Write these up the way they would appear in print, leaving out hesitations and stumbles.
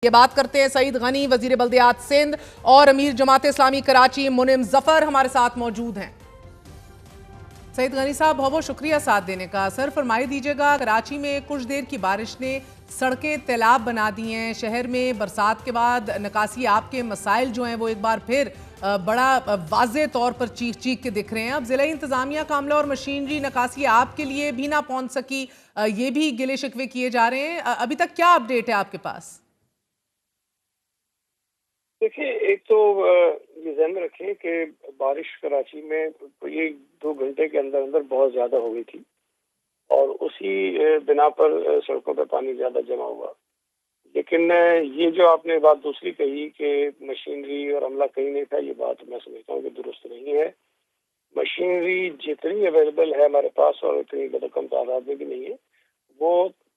ये बात करते हैं सईद गनी, वजीर बल्दियात सिंध, और अमीर जमात इस्लामी कराची मुनिम जफर हमारे साथ मौजूद हैं। सईद गनी साहब, बहुत बहुत शुक्रिया साथ देने का। सर फरमाई दीजिएगा, कराची में कुछ देर की बारिश ने सड़कें तैलाब बना दी हैं। शहर में बरसात के बाद निकासी आपके मसाइल जो हैं वो एक बार फिर बड़ा वाज़े तौर पर चीख चीख के दिख रहे हैं। अब ज़िला इंतज़ामिया का अमला और मशीनरी निकासी आपके लिए भी ना पहुंच सकी, ये भी गिले शिकवे किए जा रहे हैं। अभी तक क्या अपडेट है आपके पास? देखिए, एक तो ये ध्यान में रखें कि बारिश कराची में ये 2 घंटे के अंदर अंदर बहुत ज्यादा हो गई थी और उसी बिना पर सड़कों पे पानी ज्यादा जमा हुआ। लेकिन ये जो आपने बात दूसरी कही कि मशीनरी और अमला कहीं नहीं था, ये बात मैं समझता हूँ कि दुरुस्त नहीं है। मशीनरी जितनी अवेलेबल है हमारे पास और इतनी कम तादाद में भी नहीं है, वो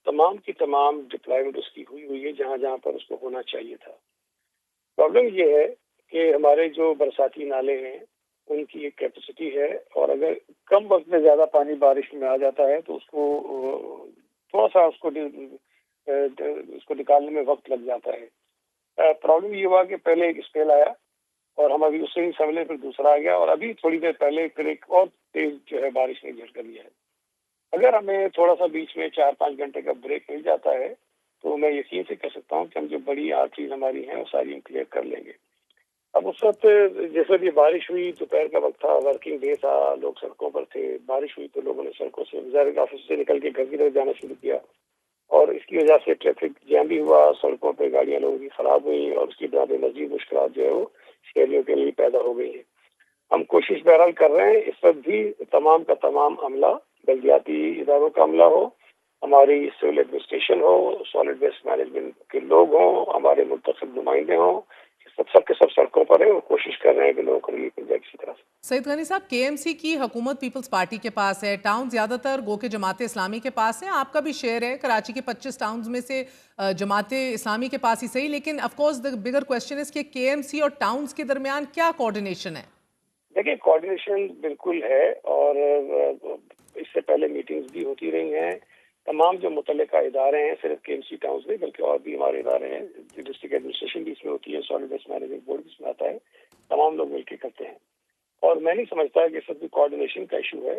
तमाम की तमाम डिप्लॉयमेंट उसकी हुई है जहाँ जहाँ पर उसको होना चाहिए था। प्रॉब्लम ये है कि हमारे जो बरसाती नाले हैं उनकी एक कैपेसिटी है और अगर कम वक्त में ज्यादा पानी बारिश में आ जाता है तो उसको थोड़ा सा उसको निकालने में वक्त लग जाता है। प्रॉब्लम ये हुआ कि पहले एक स्पेल आया और हम अभी उससे ही संभले, फिर दूसरा आ गया और अभी थोड़ी देर पहले फिर एक और तेज जो है बारिश ने झटका दिया है। अगर हमें थोड़ा सा बीच में 4-5 घंटे का ब्रेक मिल जाता है तो मैं यकीन से कह सकता हूँ कि हम जो बड़ी आर्टरीज हमारी हैं वो सारी हम क्लियर कर लेंगे। अब उस वक्त जैसे भी बारिश हुई, दोपहर का वक्त था, वर्किंग डे था, लोग सड़कों पर थे। बारिश हुई तो लोगों ने सड़कों से वज़ारत ऑफिस से निकल के घर की तरफ जाना शुरू किया और इसकी वजह से ट्रैफिक जैम भी हुआ, सड़कों पर गाड़ियां लोगों की खराब हुई और उसकी वजह से मजीद मुश्किल जो है वो शहरियों के लिए पैदा हो गई है। हम कोशिश बहरहाल कर रहे हैं, इस वक्त भी तमाम का तमाम अमला, बल्दियाती इदारों का अमला हो, हमारी सिविल एडमिनिस्ट्रेशन हो, सॉलिड वेस्ट मैनेजमेंट के लोग हों, हमारे मुंतखब नुमाइंदे हों, सब के सब सड़कों पर है और कोशिश कर रहे हैं कि लोगों को रिलीफ मिल जाए किसी तरह से। सईद गनी साहब, केएमसी की हुकूमत पीपल्स पार्टी के पास है, टाउन ज्यादातर गो के जमात इस्लामी के पास है, आपका भी शेयर है। कराची के 25 टाउन्स में से जमात इस्लामी के पास ही सही, लेकिन of course the bigger question is कि केएमसी और टाउन्स के दरमियान क्या कोऑर्डिनेशन है? देखिए, कोऑर्डिनेशन बिल्कुल है और इससे पहले मीटिंग्स भी होती रही हैं। तमाम जो मुतल्लिका इदारे हैं, सिर्फ केएमसी टाउन्स नहीं बल्कि और भी हमारे इदारे हैं, डिस्ट्रिक्ट एडमिनिस्ट्रेशन भी इसमें होती है, सॉलिड वेस्ट मैनेजमेंट बोर्ड भी इसमें आता है, तमाम लोग मिलकर करते हैं और मैं नहीं समझता कि सब कोऑर्डिनेशन का इशू है।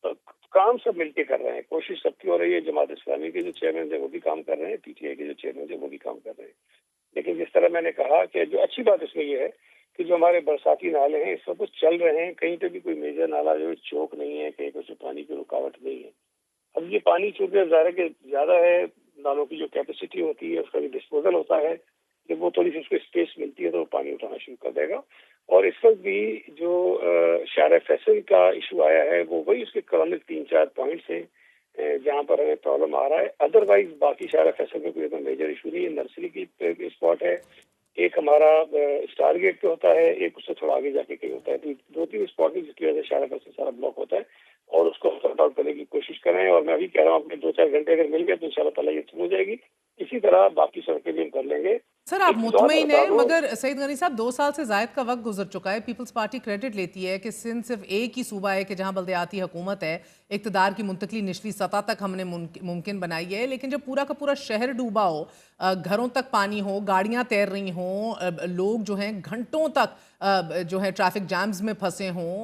तो काम सब मिलके कर रहे हैं, कोशिश सबकी हो रही है। जमात इस्लामी के जो चेयरमैन है वो भी काम कर रहे हैं, पीटीआई के जो चेयरमैन है वो भी काम कर रहे हैं। लेकिन जिस तरह मैंने कहा कि जो अच्छी बात इसमें ये है कि जो हमारे बरसाती नाले हैं इस सब कुछ चल रहे हैं, कहीं पे भी कोई मेजर नाला जो चौक नहीं है, कहीं पे पानी की रुकावट नहीं है। अब ये पानी चूंकि ज़ाहिर के ज्यादा है, नालों की जो कैपेसिटी होती है उसका जो डिस्पोजल होता है, जब वो थोड़ी सी उसको स्पेस मिलती है तो वो पानी उठाना शुरू कर देगा। और इस वक्त भी जो शार फैसल का इशू आया है वो वही उसके क्रमिक 3-4 पॉइंट्स हैं जहाँ पर हमें प्रॉब्लम आ रहा है। अदरवाइज बाकी शार फैसल में कोई मेजर इशू नहीं है। नर्सरी की स्पॉट है, एक हमारा स्टार गेट पे होता है, एक उससे थोड़ा आगे जाके कहीं होता है, तो 2-3 स्पॉट है जिसकी वजह से शार फैसल सारा ब्लॉक होता है और उसको सॉर्ट आउट करने की कोशिश करें। और मैं अभी कह रहा हूँ अपने 2-4 घंटे अगर मिल गए तो इंशाल्लाह ताला ये हो जाएगी। इसी तरह बाकी सड़कें भी हम कर लेंगे। सर आप मुतमईन हैं, मगर सईद गनी साहब 2 साल से जायद का वक्त गुजर चुका है। पीपल्स पार्टी क्रेडिट लेती है कि सिंध सिर्फ एक ही सूबा है कि जहां बल्दियाती हुकूमत है, इक़्तिदार की मुंतकली निचली सतह तक हमने मुमकिन बनाई है। लेकिन जब पूरा का पूरा शहर डूबा हो, घरों तक पानी हो, गाड़ियां तैर रही हों, लोग जो हैं घंटों तक जो है ट्रैफिक जैम्स में फंसे हों,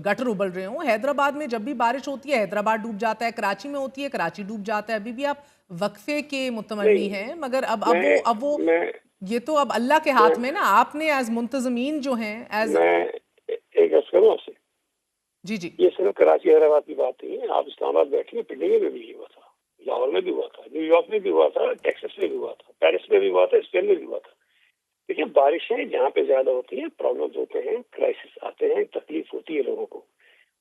गटर उबल रहे हों, हैदराबाद में जब भी बारिश होती है हैदराबाद डूब जाता है, कराची में होती है कराची डूब जाता है। अभी भी आप वक्फे के मुतमन्नी हैं, मगर अब वो ये तो अब अल्लाह के हाथ में ना। आपने एज मुंतजमीन जो हैं एज एक अर्ज करूं आपसे, जी जी, ये सिर्फ कराची हैदराबाद की बात नहीं है। आप इस्लामाबाद बैठिए, पिंडी में भी हुआ था, लाहौर में भी हुआ था, न्यूयॉर्क में भी हुआ था, टेक्सास में भी हुआ था, पेरिस में भी हुआ था, स्पेन में भी हुआ था। देखिए, बारिशें जहाँ पे ज्यादा होती हैं, प्रॉब्लम्स होते हैं, क्राइसिस आते हैं, तकलीफ होती है लोगों को,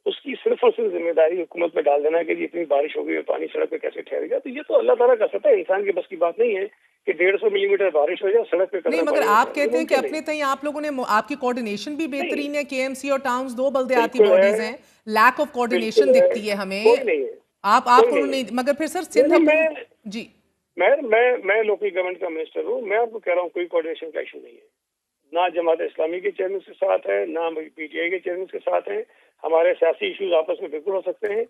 उसकी सिर्फ और सिर्फ जिम्मेदारी हुकूमत में डाल देना कि इतनी बारिश हो गई है, पानी सड़क पे कैसे ठहर गया, तो ये तो अल्लाह ताला कर सकता है, इंसान की बस की बात नहीं है कि 150 मिलीमीटर बारिश हो जाए सड़क पे नहीं, कदम मगर पानी आप कहते हैं कि अपने तई आप लोगों ने आपकी कोऑर्डिनेशन भी बेहतरीन है। केएमसी और टाउन्स 2 बल्दियाती बॉडीज हैं, लैक ऑफ कोऑर्डिनेशन दिखती है हमें। कोई नहीं है, आप नहीं, मगर फिर सर सिंध हुकूमत जी, मैं लोकल गवर्नमेंट का मिनिस्टर हूँ, मैं आपको कह रहा हूँ कोई कोऑर्डिनेशन का इशू नहीं है। ना जमात इस्लामी के चेयरमैन के साथ है, ना पीटीआई के चेयरमैन के साथ हैं। हमारे सियासी इश्यूज आपस में बिल्कुल हो सकते हैं,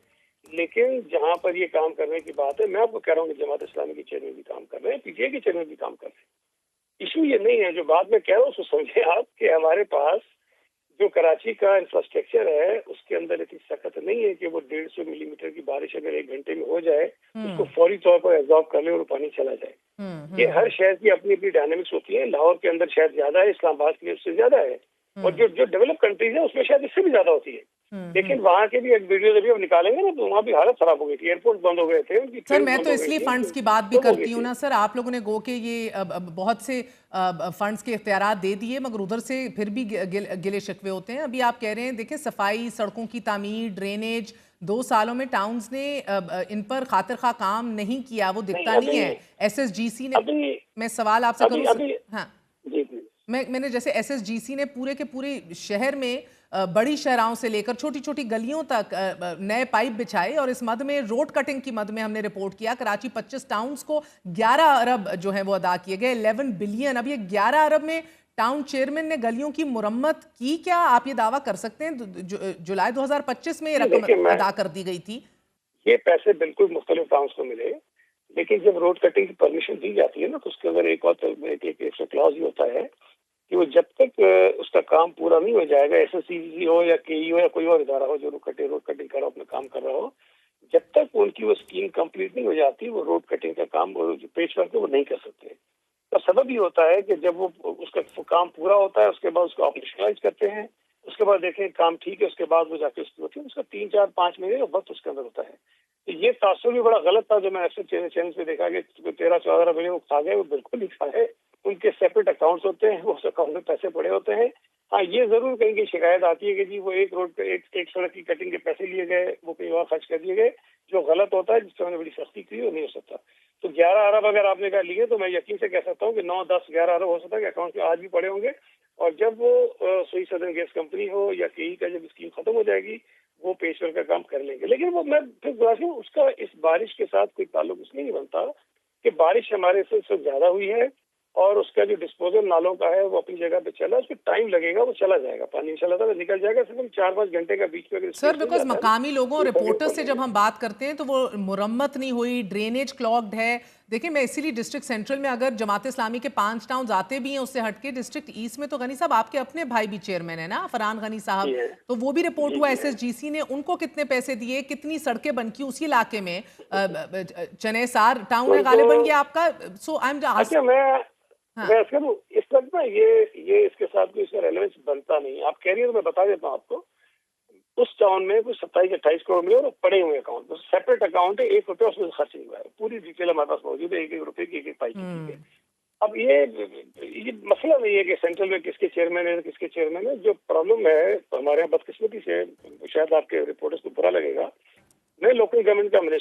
लेकिन जहाँ पर ये काम करने की बात है, मैं आपको कह रहा हूँ कि जमात इस्लामी के चेयरमैन भी काम कर रहे हैं, पीटीआई के चेयरमैन भी काम कर रहे हैं। नहीं है। जो बात मैं कह रहा हूँ उसको समझे आप कि हमारे पास जो कराची का इंफ्रास्ट्रक्चर है उसके अंदर इतनी सख्त नहीं है कि वो 150 मिलीमीटर की बारिश अगर 1 घंटे में हो जाए उसको फौरी तौर पर एब्जॉर्ब कर ले और पानी चला जाए। ये हर शहर की अपनी अपनी डायनेमिक्स होती है। लाहौर के अंदर शायद ज्यादा है, इस्लामाबाद के लिए उससे ज्यादा है, और जो डेवलप कंट्रीज है उसमें शायद इससे भी ज्यादा होती है। लेकिन वहाँ के भी एक वीडियो जब निकालेंगे ना तो वहाँ भी हालत खराब हो गई थी, एयरपोर्ट बंद हो गए थे उनकी। सर मैं तो इसलिए फंड्स की बात भी करती हूँ ना सर, आप लोगों ने गो के ये बहुत से फंड्स के इख्तियारात दे दिए मगर उधर से फिर भी गिले शिकवे होते हैं। अभी आप कह रहे हैं देखिए सफाई, सड़कों की तामीर, ड्रेनेज, 2 सालों में टाउन्स ने इन पर खातिर खा काम नहीं किया, वो दिखता नहीं है। SSGC ने, मैं सवाल आपसे करूँ, हाँ मैंने जैसे SSGC ने पूरे के पूरे शहर में बड़ी शहराओं से लेकर छोटी छोटी गलियों तक नए पाइप बिछाए, और इस मद में रोड कटिंग की मद में हमने रिपोर्ट किया कराची 25 टाउन्स को 11 अरब जो है वो अदा किए गए, 11 बिलियन। अब ये 11 अरब में टाउन चेयरमैन ने गलियों की मुरम्मत की क्या? आप ये दावा कर सकते हैं जुलाई 2025 में ये रकम अदा कर दी गई थी? ये पैसे बिल्कुल मुख्तलिफ टाउन्स को मिले, लेकिन जब रोड कटिंग की परमिशन दी जाती है ना तो उसके अंदर एक और क्लॉज ही होता है कि वो जब तक उसका काम पूरा नहीं हो जाएगा, SSCC हो या KE हो या कोई और इदारा हो जो रोड कटिंग कर रहा हो, अपना काम कर रहा हो, जब तक उनकी वो स्कीम कंप्लीट नहीं हो जाती वो रोड कटिंग का काम जो पेश वर्क है वो नहीं कर सकते। तो सबब ये होता है कि जब वो उसका काम पूरा होता है उसके बाद उसको ऑपरेशनलाइज करते हैं, उसके बाद देखें काम ठीक है, उसके बाद वो जाके उसकी होती है, उसका 3, 4, 5 महीने का वक्त उसके अंदर होता है। तो ये तासुर भी बड़ा गलत था जो मैं अक्सर चैनल पे देखा कि 13-14 महीने वो खा गए, वो बिल्कुल नहीं खाए। उनके सेपरेट अकाउंट्स होते हैं, वो उस अकाउंट में पैसे पड़े होते हैं। हाँ ये जरूर कहीं की शिकायत आती है कि जी वो एक रोड पे एक सड़क की कटिंग के पैसे लिए गए, वो कहीं और खर्च कर दिए गए, जो गलत होता है, जिससे हमने बड़ी सख्ती की, वो नहीं हो सकता। तो 11 अरब अगर आपने कहा लिए तो मैं यकीन से कह सकता हूँ कि 9, 10, 11 अरब हो सकता है कि अकाउंट में आज भी पड़े होंगे, और जब वो सुई सदर्न गैस कंपनी हो या KE का जब स्कीम खत्म हो जाएगी वो पेशवर का काम कर लेंगे। लेकिन वो मैं फिर उसका इस बारिश के साथ कोई ताल्लुक इसलिए नहीं बनता कि बारिश हमारे से ज्यादा हुई है और उसका जो डिस्पोजल नालों का है वो अपनी जगह पे चला, उसको टाइम लगेगा, वो चला जाएगा, पानी इंशाल्लाह निकल जाएगा। सिर्फ 4-5 घंटे का बीच में सर बिकॉज मकामी लोगों रिपोर्टर्स से जब हम बात करते हैं तो वो मुरम्मत नहीं हुई, ड्रेनेज क्लॉग्ड है। देखिए मैं इसीलिए डिस्ट्रिक्ट सेंट्रल में अगर जमात इस्लामी के 5 टाउन आते भी हैं उससे हटके डिस्ट्रिक्ट ईस्ट में तो गनी साहब आपके अपने भाई भी चेयरमैन है ना, फरहान गनी साहब, तो वो भी रिपोर्ट हुआ SSGC ने उनको कितने पैसे दिए, कितनी सड़कें बन की उसी इलाके में। चनेसार टाउन है गालिबन ये आपका। सो आई एम इस वक्त ना ये इसके साथ कोई इसका रेलेवेंस बनता नहीं। आप कह रही है तो मैं बता देता हूँ आपको, उस टाउन में कुछ 27-28 करोड़ मिले और पड़े हुए अकाउंट, सेपरेट अकाउंट है, 1 रुपया उसमें खर्च नहीं हुआ है, पूरी डिटेल हमारे पास मौजूद है, 1-1 रुपए की 1-1 पाई की। अब ये मसला नहीं है कि सेंट्रल में किसके चेयरमैन है किसके चेयरमैन है। जो प्रॉब्लम है हमारे यहाँ बदकिस्मती से, शायद आपके रिपोर्टर्स को बुरा लगेगा, मैं लोकल गवर्नमेंट का मिनिस्टर